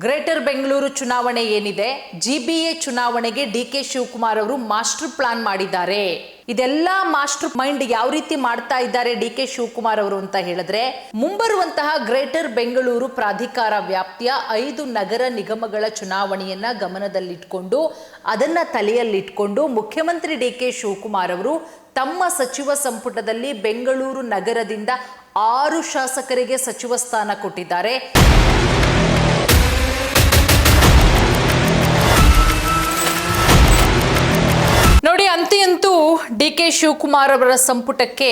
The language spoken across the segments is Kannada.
ಗ್ರೇಟರ್ ಬೆಂಗಳೂರು ಚುನಾವಣೆ ಏನಿದೆ, ಜಿಬಿಎ ಚುನಾವಣೆಗೆ ಡಿಕೆ ಶಿವಕುಮಾರ್ ಅವರು ಮಾಸ್ಟರ್ ಪ್ಲಾನ್ ಮಾಡಿದ್ದಾರೆ. ಇದೆಲ್ಲ ಮಾಸ್ಟರ್ ಮೈಂಡ್ ಯಾವ ರೀತಿ ಮಾಡ್ತಾ ಇದ್ದಾರೆ ಡಿಕೆ ಶಿವಕುಮಾರ್ ಅವರು ಅಂತ ಹೇಳಿದ್ರೆ, ಮುಂಬರುವಂತಹ ಗ್ರೇಟರ್ ಬೆಂಗಳೂರು ಪ್ರಾಧಿಕಾರ ವ್ಯಾಪ್ತಿಯ 5 ನಗರ ನಿಗಮಗಳ ಚುನಾವಣೆಯನ್ನ ಗಮನದಲ್ಲಿಟ್ಕೊಂಡು ಅದನ್ನ ತಲೆಯಲ್ಲಿಟ್ಕೊಂಡು ಮುಖ್ಯಮಂತ್ರಿ ಡಿಕೆ ಶಿವಕುಮಾರ್ ಅವರು ತಮ್ಮ ಸಚಿವ ಸಂಪುಟದಲ್ಲಿ ಬೆಂಗಳೂರು ನಗರದಿಂದ 6 ಶಾಸಕರಿಗೆ ಸಚಿವ ಸ್ಥಾನ ಕೊಟ್ಟಿದ್ದಾರೆ. ನೋಡಿ, ಅಂತೂ ಡಿಕೆ ಶಿವಕುಮಾರ್ ಅವರ ಸಂಪುಟಕ್ಕೆ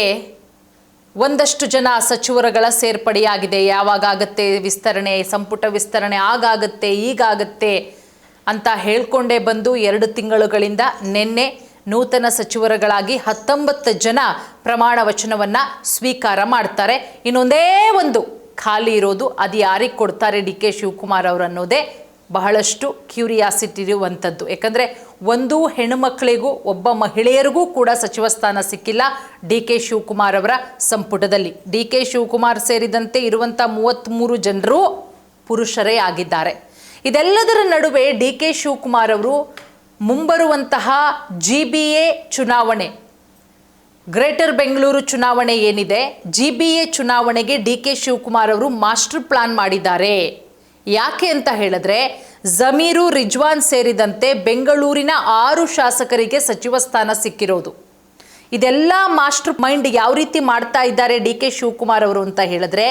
ಒಂದಷ್ಟು ಜನ ಸಚಿವರುಗಳ ಸೇರ್ಪಡೆಯಾಗಿದೆ. ಯಾವಾಗ ಆಗುತ್ತೆ ವಿಸ್ತರಣೆ, ಸಂಪುಟ ವಿಸ್ತರಣೆ ಆಗಾಗುತ್ತೆ ಈಗಾಗುತ್ತೆ ಅಂತ ಹೇಳ್ಕೊಂಡೇ ಬಂದು 2 ತಿಂಗಳುಗಳಿಂದ ನಿನ್ನೆ ನೂತನ ಸಚಿವರುಗಳಾಗಿ 19 ಜನ ಪ್ರಮಾಣ ವಚನವನ್ನ ಸ್ವೀಕಾರ ಮಾಡ್ತಾರೆ. ಇನ್ನೊಂದೇ ಒಂದು ಖಾಲಿ ಇರೋದು, ಅದು ಯಾರಿಗೆ ಕೊಡ್ತಾರೆ ಡಿಕೆ ಶಿವಕುಮಾರ್ ಅವರು ಅನ್ನೋದೇ ಬಹಳಷ್ಟು ಕ್ಯೂರಿಯಾಸಿಟಿ ಇರುವಂಥದ್ದು. ಯಾಕಂದರೆ ಒಂದು ಹೆಣ್ಣುಮಕ್ಕಳಿಗೂ ಒಬ್ಬ ಮಹಿಳೆಯರಿಗೂ ಕೂಡ ಸಚಿವ ಸ್ಥಾನ ಸಿಕ್ಕಿಲ್ಲ ಡಿಕೆ ಶಿವಕುಮಾರ್ ಅವರ ಸಂಪುಟದಲ್ಲಿ. ಡಿಕೆ ಶಿವಕುಮಾರ್ ಸೇರಿದಂತೆ ಇರುವಂಥ 33 ಜನರು ಪುರುಷರೇ ಆಗಿದ್ದಾರೆ. ಇದೆಲ್ಲದರ ನಡುವೆ ಡಿಕೆ ಶಿವಕುಮಾರ್ ಅವರು ಮುಂಬರುವಂತಹ ಜಿಬಿಎ ಚುನಾವಣೆ, ಗ್ರೇಟರ್ ಬೆಂಗಳೂರು ಚುನಾವಣೆ ಏನಿದೆ, ಜಿಬಿಎ ಚುನಾವಣೆಗೆ ಡಿಕೆ ಶಿವಕುಮಾರ್ ಅವರು ಮಾಸ್ಟರ್ ಪ್ಲಾನ್ ಮಾಡಿದ್ದಾರೆ. ಯಾಕೆ ಅಂತ ಹೇಳಿದ್ರೆ, ಜಮೀರು, ರಿಜ್ವಾನ್ ಸೇರಿದಂತೆ ಬೆಂಗಳೂರಿನ 6 ಶಾಸಕರಿಗೆ ಸಚಿವ ಸ್ಥಾನ ಸಿಕ್ಕಿರೋದು. ಇದೆಲ್ಲ ಮಾಸ್ಟರ್ ಮೈಂಡ್ ಯಾವ ರೀತಿ ಮಾಡ್ತಾ ಇದ್ದಾರೆ ಡಿಕೆ ಶಿವಕುಮಾರ್ ಅವರು ಅಂತ ಹೇಳಿದ್ರೆ,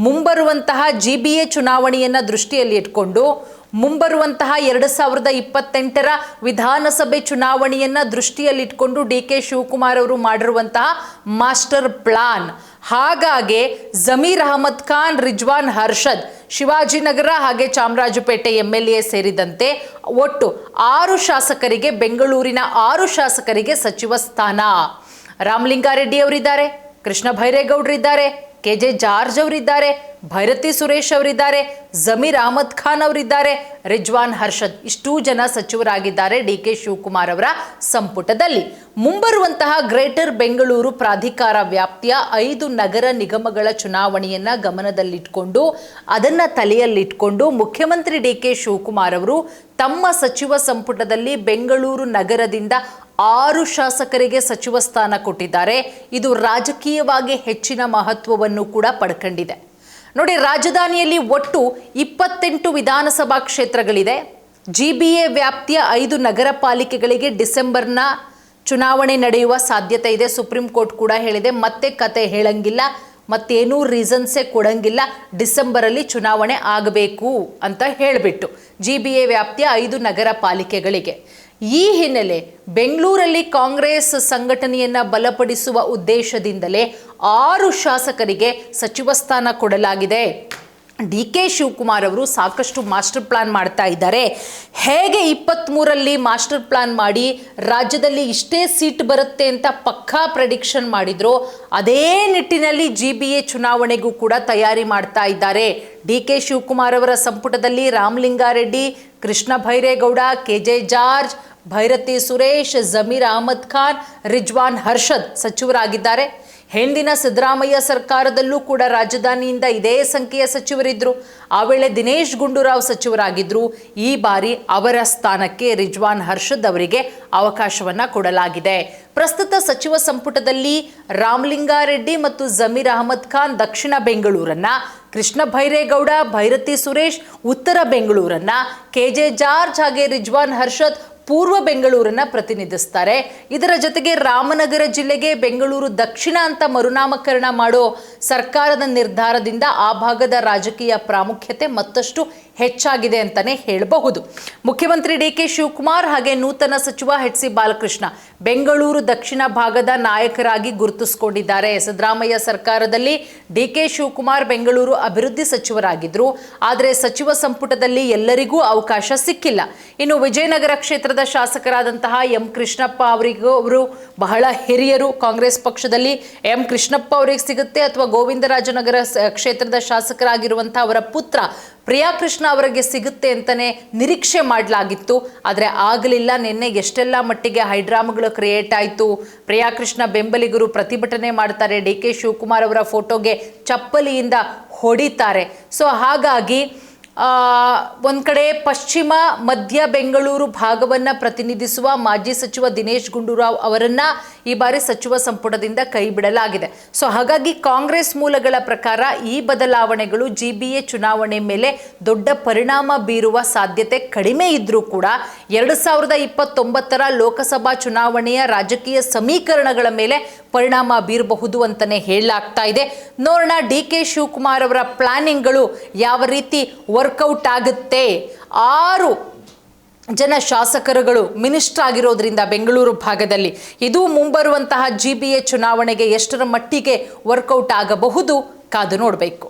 ಮುಂಬರುವಂತಹ ಜಿಬಿಎ ಚುನಾವಣೆಯನ್ನ ದೃಷ್ಟಿಯಲ್ಲಿ ಇಟ್ಕೊಂಡು, ಮುಂಬರುವಂತಹ 2028ರ ವಿಧಾನಸಭೆ ಚುನಾವಣೆಯನ್ನ ದೃಷ್ಟಿಯಲ್ಲಿಟ್ಕೊಂಡು ಡಿಕೆ ಶಿವಕುಮಾರ್ ಅವರು ಮಾಡಿರುವಂತಹ ಮಾಸ್ಟರ್ ಪ್ಲಾನ್. ಹಾಗಾಗಿ ಜಮೀರ್ ಅಹಮದ್ ಖಾನ್, ರಿಜ್ವಾನ್ ಹರ್ಷದ್, ಶಿವಾಜಿನಗರ ಹಾಗೆ ಚಾಮರಾಜಪೇಟೆ MLA ಸೇರಿದಂತೆ ಒಟ್ಟು 6 ಶಾಸಕರಿಗೆ, ಬೆಂಗಳೂರಿನ 6 ಶಾಸಕರಿಗೆ ಸಚಿವ ಸ್ಥಾನ. ರಾಮಲಿಂಗಾರೆಡ್ಡಿ ಅವರಿದ್ದಾರೆ, ಕೃಷ್ಣ ಭೈರೇಗೌಡರಿದ್ದಾರೆ, KJ ಜಾರ್ಜ್ ಅವರಿದ್ದಾರೆ, ಭೈರತಿ ಸುರೇಶ್ ಅವರಿದ್ದಾರೆ, ಜಮೀರ್ ಅಹಮದ್ ಖಾನ್ ಅವರಿದ್ದಾರೆ, ರಿಜ್ವಾನ್ ಹರ್ಷದ್, ಇಷ್ಟೂ ಜನ ಸಚಿವರಾಗಿದ್ದಾರೆ ಡಿಕೆ ಶಿವಕುಮಾರ್ ಅವರ ಸಂಪುಟದಲ್ಲಿ. ಮುಂಬರುವಂತಹ ಗ್ರೇಟರ್ ಬೆಂಗಳೂರು ಪ್ರಾಧಿಕಾರ ವ್ಯಾಪ್ತಿಯ 5 ನಗರ ನಿಗಮಗಳ ಚುನಾವಣೆಯನ್ನ ಗಮನದಲ್ಲಿಟ್ಕೊಂಡು ಅದನ್ನ ತಲೆಯಲ್ಲಿಟ್ಕೊಂಡು ಮುಖ್ಯಮಂತ್ರಿ ಡಿಕೆ ಶಿವಕುಮಾರ್ ಅವರು ತಮ್ಮ ಸಚಿವ ಸಂಪುಟದಲ್ಲಿ ಬೆಂಗಳೂರು ನಗರದಿಂದ 6 ಶಾಸಕರಿಗೆ ಸಚಿವ ಸ್ಥಾನ ಕೊಟ್ಟಿದ್ದಾರೆ. ಇದು ರಾಜಕೀಯವಾಗಿ ಹೆಚ್ಚಿನ ಮಹತ್ವವನ್ನು ಕೂಡ ಪಡ್ಕೊಂಡಿದೆ. ನೋಡಿ, ರಾಜಧಾನಿಯಲ್ಲಿ ಒಟ್ಟು 28 ವಿಧಾನಸಭಾ ಕ್ಷೇತ್ರಗಳಿದೆ. ಜಿಬಿಎ ವ್ಯಾಪ್ತಿಯ 5 ನಗರ ಪಾಲಿಕೆಗಳಿಗೆ ಡಿಸೆಂಬರ್ನ ಚುನಾವಣೆ ನಡೆಯುವ ಸಾಧ್ಯತೆ ಇದೆ. ಸುಪ್ರೀಂ ಕೋರ್ಟ್ ಕೂಡ ಹೇಳಿದೆ, ಮತ್ತೆ ಕತೆ ಹೇಳಂಗಿಲ್ಲ, ಮತ್ತೇನೂ ರೀಸನ್ಸೇ ಕೊಡಂಗಿಲ್ಲ, ಡಿಸೆಂಬರಲ್ಲಿ ಚುನಾವಣೆ ಆಗಬೇಕು ಅಂತ ಹೇಳಿಬಿಟ್ಟು ಜಿಬಿಎ ವ್ಯಾಪ್ತಿಯ 5 ನಗರ ಪಾಲಿಕೆಗಳಿಗೆ. ಈ ಹಿನ್ನೆಲೆ ಬೆಂಗಳೂರಲ್ಲಿ ಕಾಂಗ್ರೆಸ್ ಸಂಘಟನೆಯನ್ನ ಬಲಪಡಿಸುವ ಉದ್ದೇಶದಿಂದಲೇ 6 ಶಾಸಕರಿಗೆ ಸಚಿವ ಸ್ಥಾನ ಕೊಡಲಾಗಿದೆ. ಡಿಕೆ ಶಿವಕುಮಾರ್ ಅವರು ಸಾಕಷ್ಟು ಮಾಸ್ಟರ್ ಪ್ಲಾನ್ ಮಾಡ್ತಾ ಇದ್ದಾರೆ. ಹೇಗೆ 23ರಲ್ಲಿ ಮಾಸ್ಟರ್ ಪ್ಲಾನ್ ಮಾಡಿ ರಾಜ್ಯದಲ್ಲಿ ಇಷ್ಟೇ ಸೀಟ್ ಬರುತ್ತೆ ಅಂತ ಪಕ್ಕಾ ಪ್ರೆಡಿಕ್ಷನ್ ಮಾಡಿದ್ರು, ಅದೇ ನಿಟ್ಟಿನಲ್ಲಿ ಜಿಬಿಎ ಚುನಾವಣೆಗೂ ಕೂಡ ತಯಾರಿ ಮಾಡ್ತಾ ಇದ್ದಾರೆ. ಡಿಕೆ ಶಿವಕುಮಾರ್ ಅವರ ಸಂಪುಟದಲ್ಲಿ ರಾಮಲಿಂಗಾರೆಡ್ಡಿ, ಕೃಷ್ಣ ಭೈರೇಗೌಡ, KJ ಜಾರ್ಜ್, ಭೈರತಿ ಸುರೇಶ್, ಜಮೀರ್ ಅಹಮದ್ ಖಾನ್, ರಿಜ್ವಾನ್ ಹರ್ಷದ್ ಸಚಿವರಾಗಿದ್ದಾರೆ. ಹಿಂದಿನ ಸಿದ್ದರಾಮಯ್ಯ ಸರ್ಕಾರದಲ್ಲೂ ಕೂಡ ರಾಜಧಾನಿಯಿಂದ ಇದೇ ಸಂಖ್ಯೆಯ ಸಚಿವರಿದ್ದರು. ಆ ವೇಳೆ ದಿನೇಶ್ ಗುಂಡೂರಾವ್ ಸಚಿವರಾಗಿದ್ದರು. ಈ ಬಾರಿ ಅವರ ಸ್ಥಾನಕ್ಕೆ ರಿಜ್ವಾನ್ ಹರ್ಷದ್ ಅವರಿಗೆ ಅವಕಾಶವನ್ನ ಕೊಡಲಾಗಿದೆ. ಪ್ರಸ್ತುತ ಸಚಿವ ಸಂಪುಟದಲ್ಲಿ ರಾಮಲಿಂಗಾರೆಡ್ಡಿ ಮತ್ತು ಜಮೀರ್ ಅಹಮದ್ ಖಾನ್ ದಕ್ಷಿಣ ಬೆಂಗಳೂರನ್ನ, ಕೃಷ್ಣ ಭೈರೇಗೌಡ, ಭೈರತಿ ಸುರೇಶ್ ಉತ್ತರ ಬೆಂಗಳೂರನ್ನ, KJ ಜಾರ್ಜ್ ಹಾಗೆ ರಿಜ್ವಾನ್ ಹರ್ಷದ್ ಪೂರ್ವ ಬೆಂಗಳೂರನ್ನ ಪ್ರತಿನಿಧಿಸ್ತಾರೆ. ಇದರ ಜೊತೆಗೆ ರಾಮನಗರ ಜಿಲ್ಲೆಗೆ ಬೆಂಗಳೂರು ದಕ್ಷಿಣ ಅಂತ ಮರುನಾಮಕರಣ ಮಾಡೋ ಸರ್ಕಾರದ ನಿರ್ಧಾರದಿಂದ ಆ ಭಾಗದ ರಾಜಕೀಯ ಪ್ರಾಮುಖ್ಯತೆ ಮತ್ತಷ್ಟು ಹೆಚ್ಚಾಗಿದೆ ಅಂತಾನೆ ಹೇಳಬಹುದು. ಮುಖ್ಯಮಂತ್ರಿ ಡಿಕೆ ಶಿವಕುಮಾರ್ ಹಾಗೆ ನೂತನ ಸಚಿವ HC ಬಾಲಕೃಷ್ಣ ಬೆಂಗಳೂರು ದಕ್ಷಿಣ ಭಾಗದ ನಾಯಕರಾಗಿ ಗುರುತಿಸಿಕೊಂಡಿದ್ದಾರೆ. ಸಿದ್ದರಾಮಯ್ಯ ಸರ್ಕಾರದಲ್ಲಿ ಡಿಕೆ ಶಿವಕುಮಾರ್ ಬೆಂಗಳೂರು ಅಭಿವೃದ್ಧಿ ಸಚಿವರಾಗಿದ್ರು. ಆದರೆ ಸಚಿವ ಸಂಪುಟದಲ್ಲಿ ಎಲ್ಲರಿಗೂ ಅವಕಾಶ ಸಿಕ್ಕಿಲ್ಲ. ಇನ್ನು ವಿಜಯನಗರ ಕ್ಷೇತ್ರದ ಶಾಸಕರಾದಂತಹ ಎಂ ಕೃಷ್ಣಪ್ಪ ಅವರು ಬಹಳ ಹಿರಿಯರು ಕಾಂಗ್ರೆಸ್ ಪಕ್ಷದಲ್ಲಿ. ಎಂ ಕೃಷ್ಣಪ್ಪ ಅವರಿಗೆ ಸಿಗುತ್ತೆ ಅಥವಾ ಗೋವಿಂದರಾಜನಗರ ಕ್ಷೇತ್ರದ ಶಾಸಕರಾಗಿರುವಂತಹ ಅವರ ಪುತ್ರ ಪ್ರಿಯಾಕೃಷ್ಣ ಅವರಿಗೆ ಸಿಗುತ್ತೆ ಅಂತಾನೆ ನಿರೀಕ್ಷೆ ಮಾಡಲಾಗಿತ್ತು. ಆದರೆ ಆಗಲಿಲ್ಲ. ನಿನ್ನೆ ಎಷ್ಟೆಲ್ಲ ಮಟ್ಟಿಗೆ ಹೈಡ್ರಾಮಾಗಳು ಕ್ರಿಯೇಟ್ ಆಯಿತು. ಪ್ರಿಯಾಕೃಷ್ಣ ಬೆಂಬಲಿಗರು ಪ್ರತಿಭಟನೆ ಮಾಡ್ತಾರೆ, ಡಿಕೆ ಶಿವಕುಮಾರ್ ಅವರ ಫೋಟೋಗೆ ಚಪ್ಪಲಿಯಿಂದ ಹೊಡಿತಾರೆ. ಸೊ ಹಾಗಾಗಿ ಒಂದು ಕಡೆ ಪಶ್ಚಿಮ ಮಧ್ಯ ಬೆಂಗಳೂರು ಭಾಗವನ್ನು ಪ್ರತಿನಿಧಿಸುವ ಮಾಜಿ ಸಚಿವ ದಿನೇಶ್ ಗುಂಡೂರಾವ್ ಅವರನ್ನು ಈ ಬಾರಿ ಸಚಿವ ಸಂಪುಟದಿಂದ ಕೈ ಬಿಡಲಾಗಿದೆ. ಸೊ ಹಾಗಾಗಿ ಕಾಂಗ್ರೆಸ್ ಮೂಲಗಳ ಪ್ರಕಾರ ಈ ಬದಲಾವಣೆಗಳು GBA ಚುನಾವಣೆ ಮೇಲೆ ದೊಡ್ಡ ಪರಿಣಾಮ ಬೀರುವ ಸಾಧ್ಯತೆ ಕಡಿಮೆ ಇದ್ರೂ ಕೂಡ 2029ರ ಲೋಕಸಭಾ ಚುನಾವಣೆಯ ರಾಜಕೀಯ ಸಮೀಕರಣಗಳ ಮೇಲೆ ಪರಿಣಾಮ ಬೀರಬಹುದು ಅಂತಲೇ ಹೇಳಲಾಗ್ತಾ ಇದೆ. ನೋಡೋಣ DK ಶಿವಕುಮಾರ್ ಅವರ ಪ್ಲಾನಿಂಗ್ಗಳು ಯಾವ ರೀತಿ ವರ್ಕೌಟ್ ಆಗುತ್ತೆ. 6 ಜನ ಶಾಸಕರುಗಳು ಮಿನಿಸ್ಟರ್ ಆಗಿರೋದ್ರಿಂದ ಬೆಂಗಳೂರು ಭಾಗದಲ್ಲಿ ಇದು ಮುಂಬರುವಂತಹ GBA ಚುನಾವಣೆಗೆ ಎಷ್ಟರ ಮಟ್ಟಿಗೆ ವರ್ಕೌಟ್ ಆಗಬಹುದು ಕಾದು ನೋಡಬೇಕು.